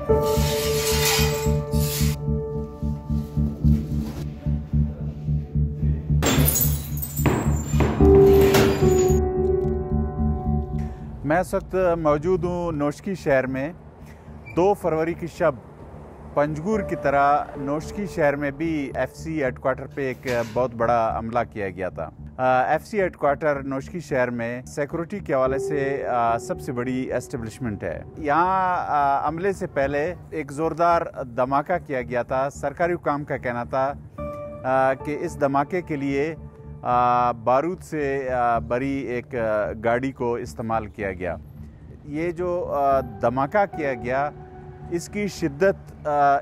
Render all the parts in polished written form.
मैं इस वक्त मौजूद हूँ नोशकी शहर में। 2 फरवरी की शब पंजगुर की तरह नोशकी शहर में भी एफसी हेडक्वार्टर पे एक बहुत बड़ा हमला किया गया था। एफसी हेडक्वार्टर नोशकी शहर में सिक्योरिटी के हवाले से सबसे बड़ी एस्टेब्लिशमेंट है। यहाँ हमले से पहले एक ज़ोरदार धमाका किया गया था। सरकारी हुकाम का कहना था कि इस धमाके के लिए बारूद से भरी एक गाड़ी को इस्तेमाल किया गया। ये जो धमाका किया गया इसकी शिद्दत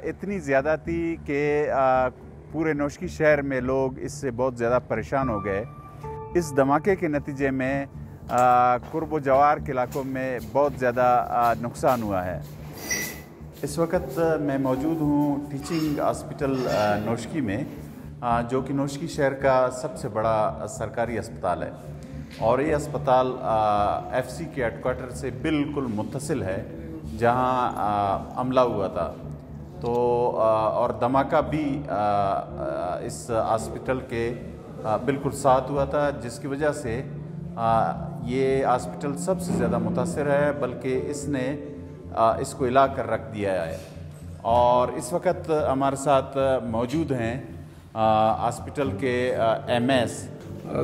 इतनी ज़्यादा थी कि पूरे नोशकी शहर में लोग इससे बहुत ज़्यादा परेशान हो गए। इस धमाके के नतीजे में कुर्ब जवार के इलाकों में बहुत ज़्यादा नुकसान हुआ है। इस वक्त मैं मौजूद हूँ टीचिंग हॉस्पिटल नोशकी में, जो कि नोशकी शहर का सबसे बड़ा सरकारी अस्पताल है और ये अस्पताल एफसी के हेडक्वार्टर से बिल्कुल मुत्तसिल है जहां हमला हुआ था। तो और धमाका भी इस हॉस्पिटल के बिल्कुल साथ हुआ था, जिसकी वजह से ये हॉस्पिटल सबसे ज़्यादा मुतासिर है, बल्कि इसने इसको हिला कर रख दिया है। और इस वक्त हमारे साथ मौजूद हैं हॉस्पिटल के एमएस।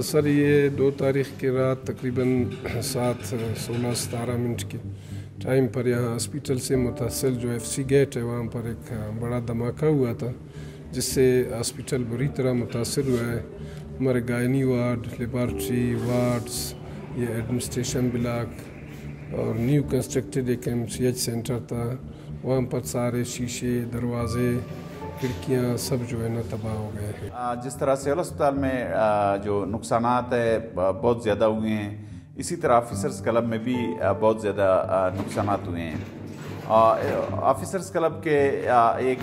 सर, ये 2 तारीख़ की रात तकरीबन 7:16-17 के टाइम पर यहाँ हॉस्पिटल से मुतासिल जो एफसी गेट है वहाँ पर एक बड़ा धमाका हुआ था, जिससे हॉस्पिटल बुरी तरह मुतासिर हुआ है। हमारे गायनी वार्ड, लेबॉर्ट्री वार्ड्स, ये एडमिनिस्ट्रेशन ब्लॉक और न्यू कंस्ट्रक्टेड एक MCH सेंटर था, वहाँ पर सारे शीशे, दरवाजे, खिड़कियाँ सब जो है ना तबाह हो गए हैं। जिस तरह से अस्पताल में जो नुकसानात है बहुत ज़्यादा हुए हैं, इसी तरह ऑफिसर्स क्लब में भी बहुत ज़्यादा नुकसानात हुए हैं। ऑफिसर्स क्लब के एक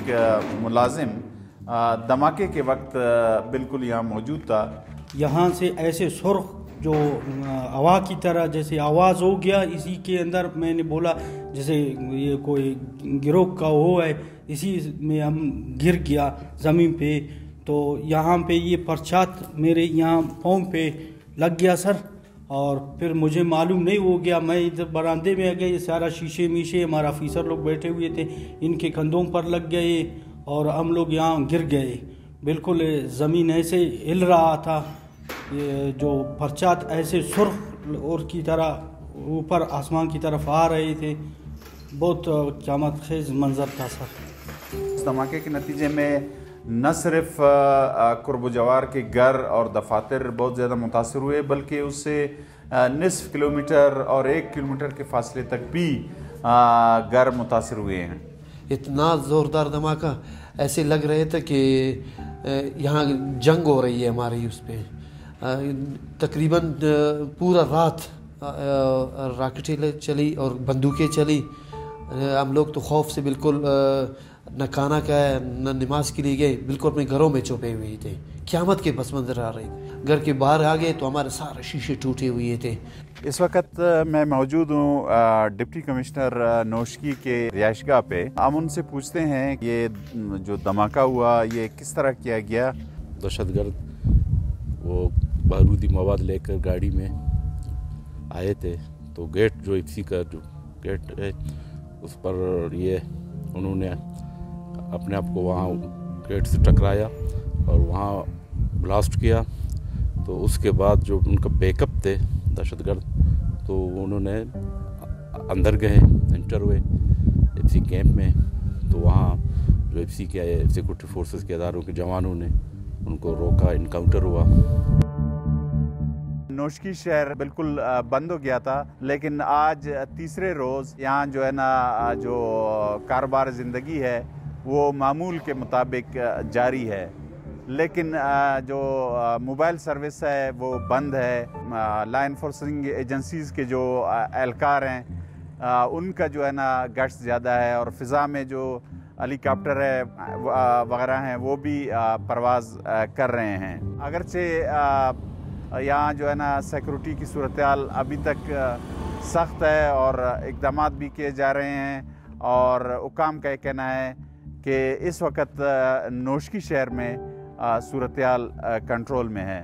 मुलाजिम धमाके के वक्त बिल्कुल यहाँ मौजूद था। यहाँ से ऐसे सुर्ख जो हवा की तरह जैसे आवाज़ हो गया, इसी के अंदर मैंने बोला जैसे ये कोई गिरोह का हो है, इसी में हम गिर गया ज़मीन पे। तो यहाँ पे ये परछात मेरे यहाँ पाँव पे लग गया सर, और फिर मुझे मालूम नहीं हो गया। मैं इधर बरामदे में आ गया, ये सारा शीशे मीशे हमारा ऑफिसर लोग बैठे हुए थे, इनके कंधों पर लग गए और हम लोग यहाँ गिर गए। बिल्कुल ज़मीन ऐसे हिल रहा था, ये जो परछात ऐसे सुर्ख और की तरह ऊपर आसमान की तरफ आ रहे थे। बहुत चमत्कार मंजर था सर। इस धमाके के नतीजे में न सिर्फ कुर्ब जवार के घर और दफातर बहुत ज़्यादा मुतासर हुए, बल्कि उससे निसफ किलोमीटर और 1 किलोमीटर के फासले तक भी घर मुतासर हुए हैं। इतना ज़ोरदार धमाका, ऐसे लग रहे थे कि यहाँ जंग हो रही है हमारी उस पर। तकरीबन पूरा रात रॉकेटें चली और बंदूकें चली। हम लोग तो खौफ से बिल्कुल न खाना खाया न नमाज के लिए गए, बिल्कुल अपने घरों में छुपे हुए थे। क़यामत के पस मंज़र आ रहे। घर के बाहर आ गए तो हमारे सारे शीशे टूटे हुए थे। इस वक्त मैं मौजूद हूँ डिप्टी कमिश्नर नोशकी के रिहाइशगाह पे। हम उनसे पूछते हैं ये जो धमाका हुआ ये किस तरह किया गया। दहशतगर्द वो बारूदी मवाद लेकर गाड़ी में आए थे, तो गेट जो एफसी का जो गेट है उस पर ये उन्होंने अपने आप को वहाँ गेट से टकराया और वहाँ ब्लास्ट किया। तो उसके बाद जो उनका बैकअप थे दहशतगर्द, तो उन्होंने अंदर गए, एंटर हुए एफसी कैंप में। तो वहाँ जो एफसी के सिक्योरिटी फोर्सेस के अदारों के जवानों ने उनको रोका, इनकाउंटर हुआ। नोशकी शहर बिल्कुल बंद हो गया था, लेकिन आज तीसरे रोज़ यहाँ जो है ना जो कारोबार ज़िंदगी है वो मामूल के मुताबिक जारी है। लेकिन जो मोबाइल सर्विस है वो बंद है। लॉ एनफोर्सिंग एजेंसीज़ के जो एहलकार हैं उनका जो है ना गश्त ज़्यादा है, और फ़िज़ा में जो हेलीकॉप्टर है वगैरह हैं वो भी परवाज़ कर रहे हैं। अगरचे यहाँ जो है ना सिक्योरिटी की सूरत हाल अभी तक सख्त है और इक़दामात भी किए जा रहे हैं, اور حکام کا یہ کہنا ہے کہ اس وقت نوشکی شہر میں صورتحال کنٹرول میں ہے۔